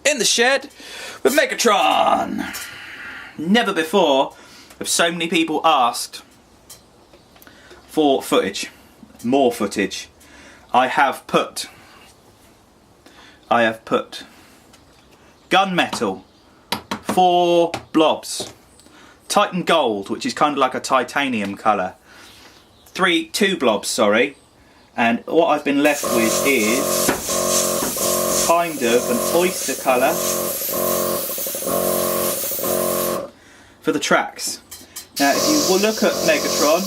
in the shed with Megatron. Never before have so many people asked for footage, more footage. I have put gunmetal, 4 blobs, Titan gold, which is kind of like a titanium colour, 2 blobs, sorry, and what I've been left with is kind of an oyster colour for the tracks. Now if you will look at Megatron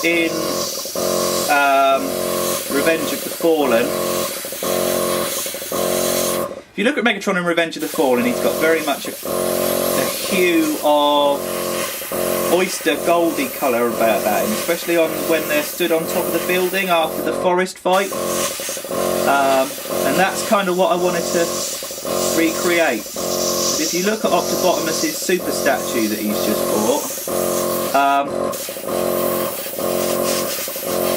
in Revenge of the Fallen, if you look at Megatron in Revenge of the Fallen, he's got very much a hue of oyster goldy colour about that, and especially when they're stood on top of the building after the forest fight, and that's kind of what I wanted to recreate. If you look at Octobotamus's super statue that he's just bought,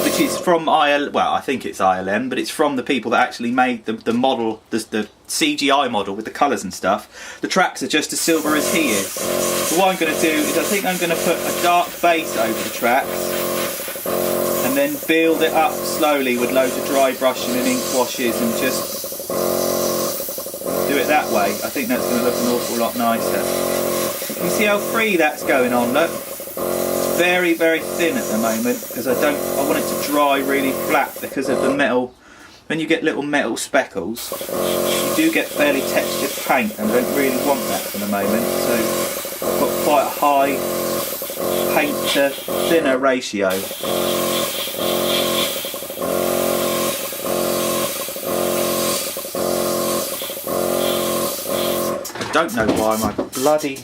which is from ILM, well I think it's ILM, but it's from the people that actually made the model, the CGI model with the colours and stuff. The tracks are just as silver as he is. So what I'm going to do is I think I'm going to put a dark base over the tracks and then build it up slowly with loads of dry brushing and ink washes and just do it that way. I think that's going to look an awful lot nicer. You see how free that's going on, look? It's very, very thin at the moment because I want it to dry really flat because of the metal. When you get little metal speckles, you do get fairly textured paint, and I don't really want that for the moment, so I've got quite a high paint to thinner ratio. I don't know why my bloody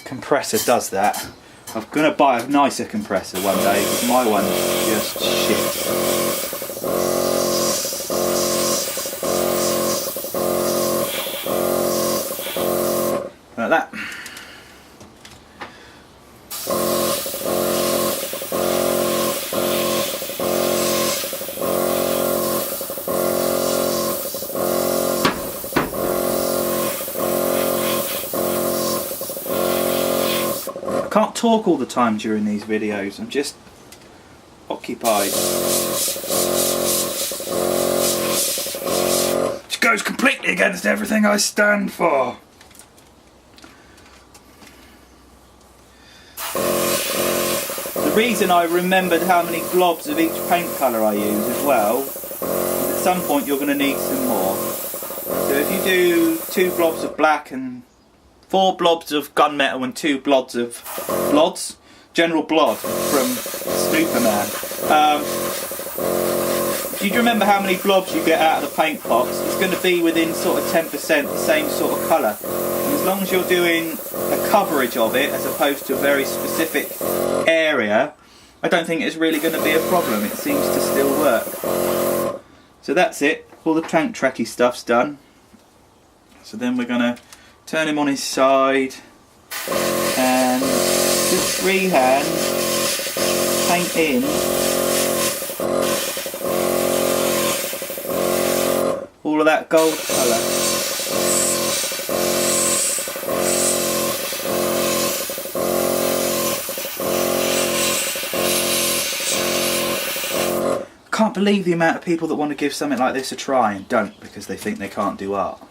compressor does that. I'm going to buy a nicer compressor one day because my one's just shit. Like that. I can't talk all the time during these videos, I'm just occupied. It goes completely against everything I stand for. The reason I remembered how many blobs of each paint colour I use as well, at some point you're going to need some more. So if you do 2 blobs of black and 4 blobs of gunmetal and 2 blobs of General Blod from Superman. If you remember how many blobs you get out of the paint pots, it's going to be within sort of 10% the same sort of colour. And as long as you're doing a coverage of it as opposed to a very specific area, I don't think it's really going to be a problem. It seems to still work. So that's it. All the tank tracky stuff's done. So then we're going to turn him on his side and just freehand paint in all of that gold colour. I can't believe the amount of people that want to give something like this a try and don't because they think they can't do art.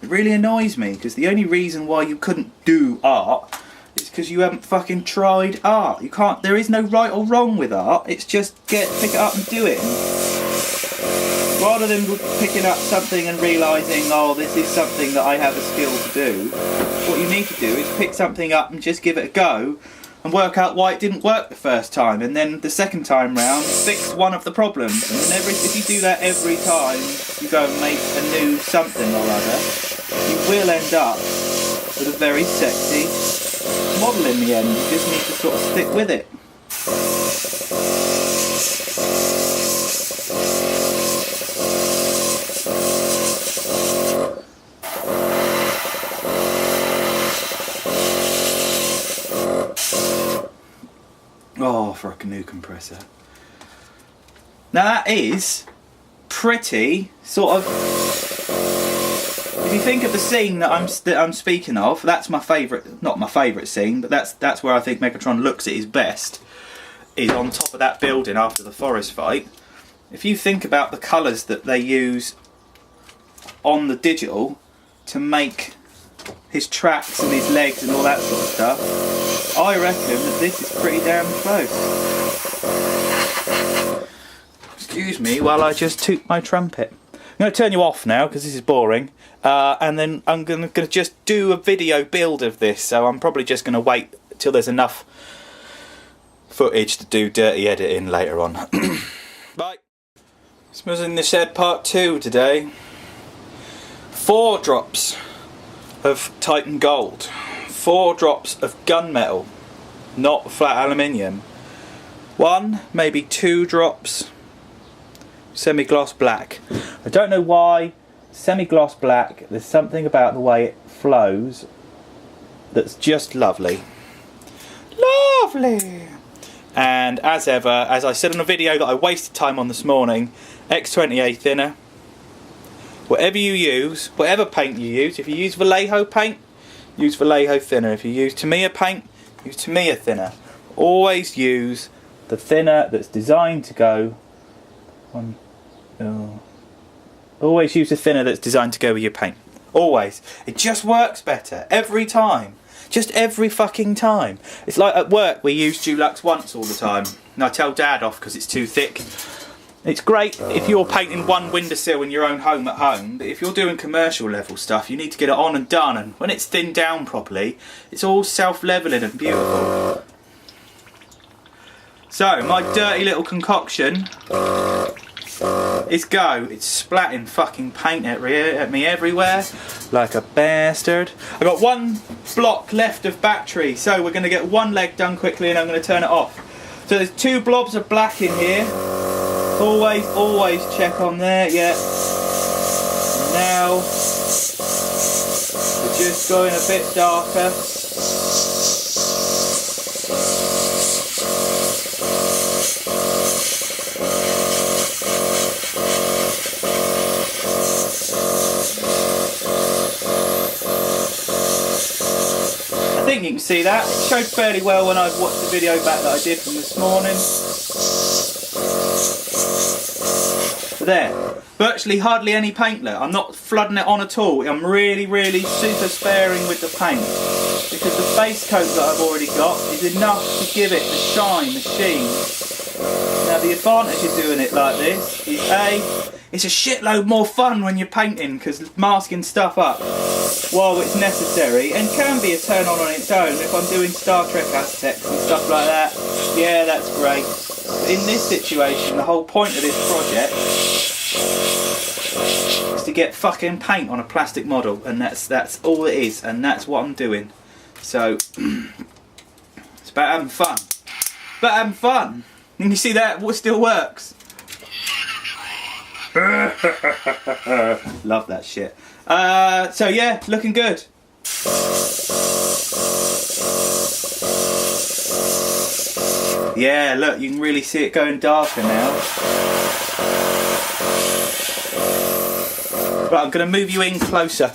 It really annoys me because the only reason why you couldn't do art is because you haven't fucking tried art. You can't. There is no right or wrong with art. It's just pick it up and do it. Rather than picking up something and realising, oh, this is something that I have a skill to do, what you need to do is pick something up and just give it a go and work out why it didn't work the first time, and then the second time round fix one of the problems. And then if you do that every time you go and make a new something or other, you will end up with a very sexy model in the end. You just need to sort of stick with it. Oh, for a canoe compressor. Now that is pretty sort of, If you think of the scene that I'm speaking of, that's my favourite, not my favourite scene, but that's where I think Megatron looks at his best, is on top of that building after the forest fight. If you think about the colours that they use on the digital to make his tracks and his legs and all that sort of stuff, I reckon that this is pretty damn close. Excuse me while I just toot my trumpet. I'm going to turn you off now because this is boring, and then I'm going to just do a video build of this, so I'm probably just going to wait till there's enough footage to do dirty editing later on. Bye. Smuzzy in the Shed part 2 today. 4 drops of Titan Gold, 4 drops of gunmetal, not flat aluminium, 1, maybe 2 drops semi-gloss black. I don't know why semi-gloss black, there's something about the way it flows that's just lovely. Lovely! And as ever, as I said in a video that I wasted time on this morning, X28 thinner. Whatever you use, whatever paint you use, if you use Vallejo paint, use Vallejo thinner. If you use Tamiya paint, use Tamiya thinner. Always use the thinner that's designed to go on. Always use the thinner that's designed to go with your paint. Always. It just works better every time. Just every fucking time. It's like at work we use Dulux once all the time, and I tell Dad off because it's too thick. It's great if you're painting one windowsill in your own home at home, but if you're doing commercial level stuff you need to get it on and done, and when it's thinned down properly it's all self-leveling and beautiful. So my dirty little concoction is go. It's splatting fucking paint at me everywhere like a bastard. I've got 1 block left of battery, so we're going to get 1 leg done quickly and I'm going to turn it off. So there's 2 blobs of black in here. Always check on there, yeah. Now we're just going a bit darker. I think you can see that. It showed fairly well when I've watched the video back that I did from this morning. There. Virtually hardly any paint left. I'm not flooding it on at all. I'm really super sparing with the paint, because the base coat that I've already got is enough to give it the shine, the sheen. Now the advantage of doing it like this is A, it's a shitload more fun when you're painting, because masking stuff up while it's necessary and can be a turn on its own. If I'm doing Star Trek Aztecs and stuff like that, yeah, that's great. But in this situation, the whole point of this project is to get fucking paint on a plastic model, and that's all it is, and that's what I'm doing. So it's about having fun. About having fun. And you see that? What still works? Love that shit. So yeah, looking good. Yeah, look, you can really see it going darker now. Right, I'm going to move you in closer.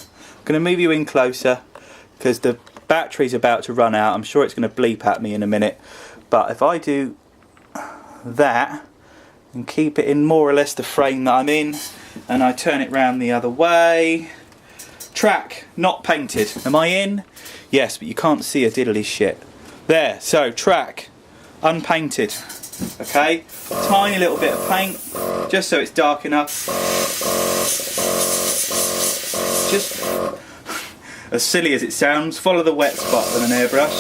Because the battery's about to run out. I'm sure it's going to bleep at me in a minute. But if I do that and keep it in more or less the frame that I'm in, and I turn it round the other way. Track, not painted. Am I in? Yes, but you can't see a diddly shit. There, so track, unpainted. Okay, tiny little bit of paint, just so it's dark enough. Just as silly as it sounds, follow the wet spot with an airbrush.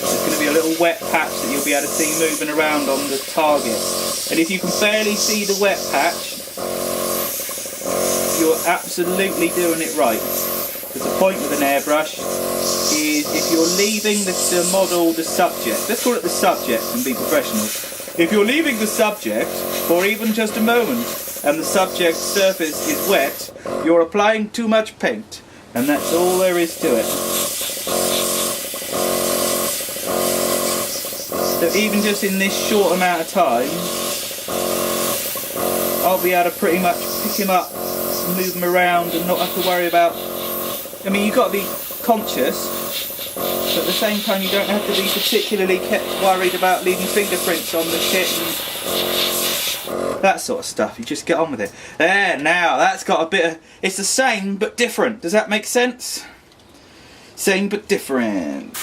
There's going to be a little wet patch that you'll be able to see moving around on the target. And if you can barely see the wet patch, you're absolutely doing it right. Because the point with an airbrush is if you're leaving the model, the subject, let's call it the subject and be professional. If you're leaving the subject for even just a moment and the subject's surface is wet, you're applying too much paint. And that's all there is to it. So even just in this short amount of time, I'll be able to pretty much pick him up and move them around and not have to worry about... I mean, you've got to be conscious, but at the same time you don't have to be particularly worried about leaving fingerprints on the kit and that sort of stuff. You just get on with it. There, now that's got a bit of... It's the same but different. Does that make sense? Same but different.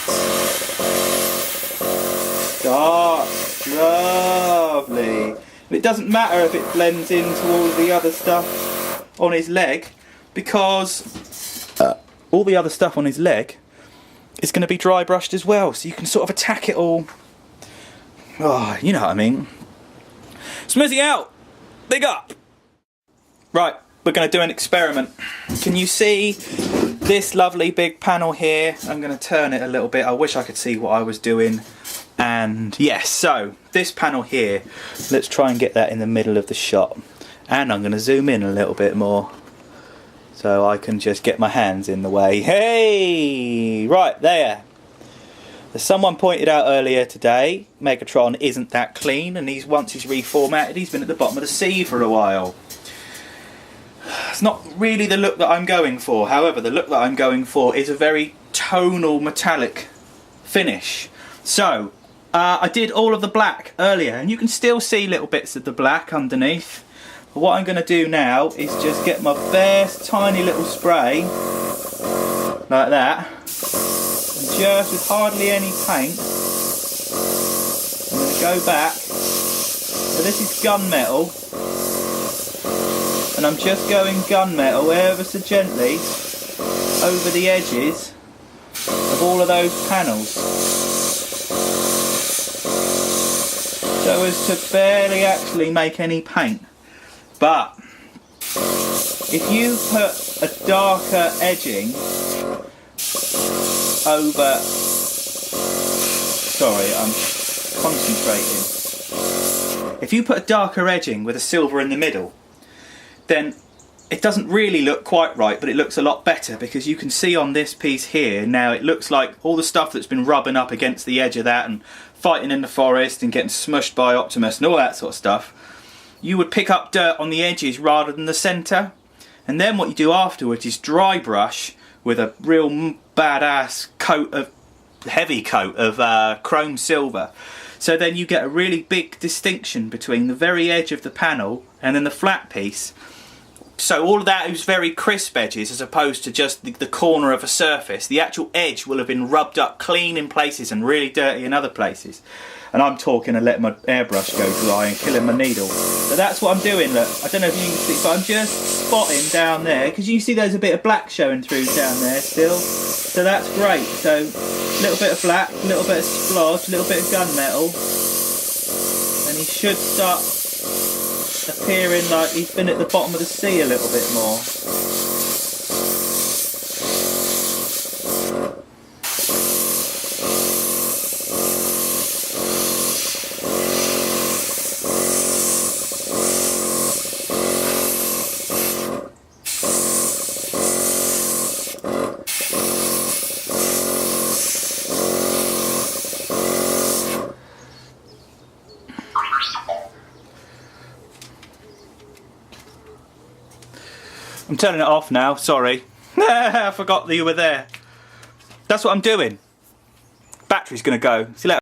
Dark. Lovely. It doesn't matter if it blends into all the other stuff on his leg, because all the other stuff on his leg is going to be dry brushed as well, so you can sort of attack it all. Oh, you know what I mean. Smuzzy out! Big up! Right, we're going to do an experiment. Can you see this lovely big panel here? I'm going to turn it a little bit. I wish I could see what I was doing. And yes, so this panel here, let's try and get that in the middle of the shot. And I'm going to zoom in a little bit more so I can just get my hands in the way. Hey! Right, there. As someone pointed out earlier today, Megatron isn't that clean, and once he's reformatted, he's been at the bottom of the sea for a while. It's not really the look that I'm going for. However, the look that I'm going for is a very tonal metallic finish. So, I did all of the black earlier, and you can still see little bits of the black underneath. But what I'm going to do now is just get my best tiny little spray, like that, and just with hardly any paint, I'm going to go back. So this is gunmetal, and I'm just going gunmetal ever so gently over the edges of all of those panels, so as to barely actually make any paint. But if you put a darker edging over... Sorry, I'm concentrating. If you put a darker edging with a silver in the middle, then it doesn't really look quite right, but it looks a lot better, because you can see on this piece here now it looks like all the stuff that's been rubbing up against the edge of that and fighting in the forest and getting smushed by Optimus and all that sort of stuff. You would pick up dirt on the edges rather than the centre, and then what you do afterwards is dry brush with a real badass heavy coat of chrome silver. So then you get a really big distinction between the very edge of the panel and then the flat piece. So all of that is very crisp edges as opposed to just the corner of a surface. The actual edge will have been rubbed up clean in places and really dirty in other places. And I'm talking and letting my airbrush go dry and killing my needle. So that's what I'm doing, look. I don't know if you can see, but I'm just spotting down there, because you see there's a bit of black showing through down there still. So that's great. So a little bit of black, a little bit of splodge, a little bit of gunmetal, and he should start appearing like he's been at the bottom of the sea a little bit more. I'm turning it off now, sorry. I forgot that you were there. That's what I'm doing. Battery's gonna go. See you later.